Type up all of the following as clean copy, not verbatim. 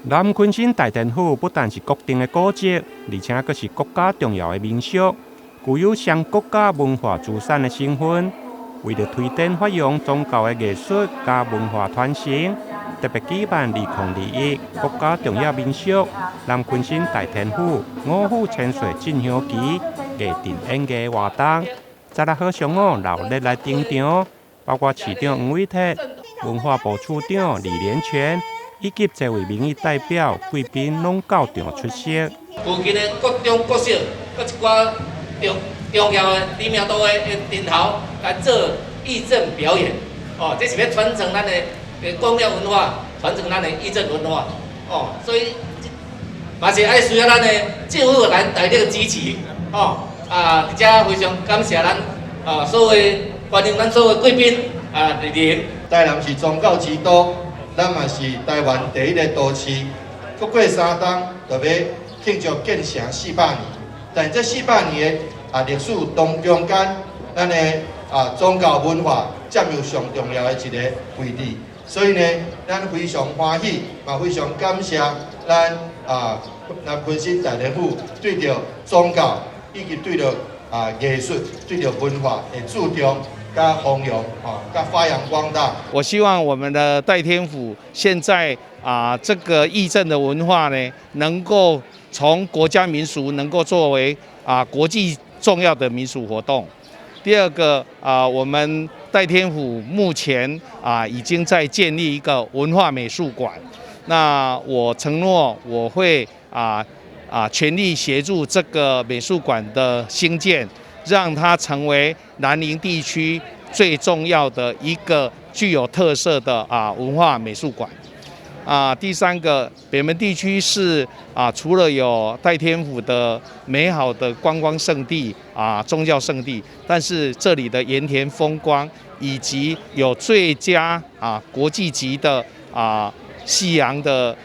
南昆新大天府不但是国定的古迹，而且更是国家重要的民俗，具有双国家文化资产的身份。为了推展发扬宗教的艺术加文化传承，特别举办2021国家重要民俗南昆新大天府五府千岁进香旗艺阵演艺活动，16号上午热烈来登场，包括市长黄伟哲、文化部处长李连全。以及这位民意代表贵宾拢到场出席。附近的各种国色，搁一寡重要的知名度的人头来做义政表演。哦，这是要传承咱的公庙文化，传承咱的义政文化。哦，所以嘛是爱需要咱的政府来大力支持。哦，而且非常感谢咱所有欢迎咱所有贵宾莅临。台南是宗教之都。咱嘛是台湾第一个都市，过3冬就要庆祝建城400年。但这400年的历史中间，咱的宗教文化占有上重要的一个位置。所以呢，咱非常欢喜，嘛非常感谢咱昆新大天府对着宗教以及对着艺术、对着文化的注重。加弘扬加发扬光大。我希望我们的代天府现在这个义政的文化呢，能够从国家民俗能够作为国际重要的民俗活动。第二个我们代天府目前已经在建立一个文化美术馆。那我承诺我会全力协助这个美术馆的兴建。让它成为南宁地区最重要的一个具有特色的文化美术馆。第三个，北门地区是除了有代天府的美好的观光胜地宗教胜地，但是这里的盐田风光以及有最佳国际级的夕阳的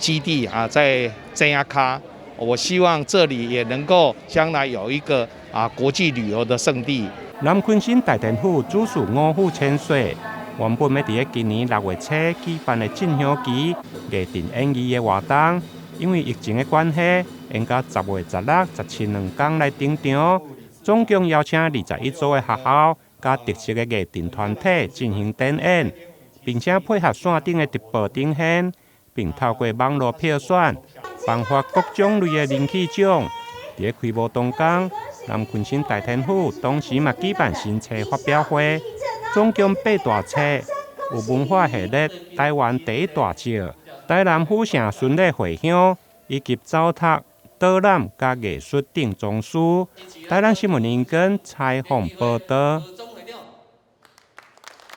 基地在真亚卡。我希望这里也能够将来有一个国际旅游的胜地。南昆新大天府主事5府千岁，原本要在今年6月初举办的进香旗艺阵演艺的活动，因为疫情的关系，延到10月16、17两天来登场。总共邀请21组的学校加特色的艺阵团体进行展演，并且配合线顶的直播呈现，并透过网络票选。颁发各种类的人气奖。在开幕当天，南昆新大天府当时嘛举办新册发表会，总共8大册，有文化系列台湾第一大照、台南府城巡礼回乡，以及走读、导览加艺术等装饰。台南新闻员跟采访报道。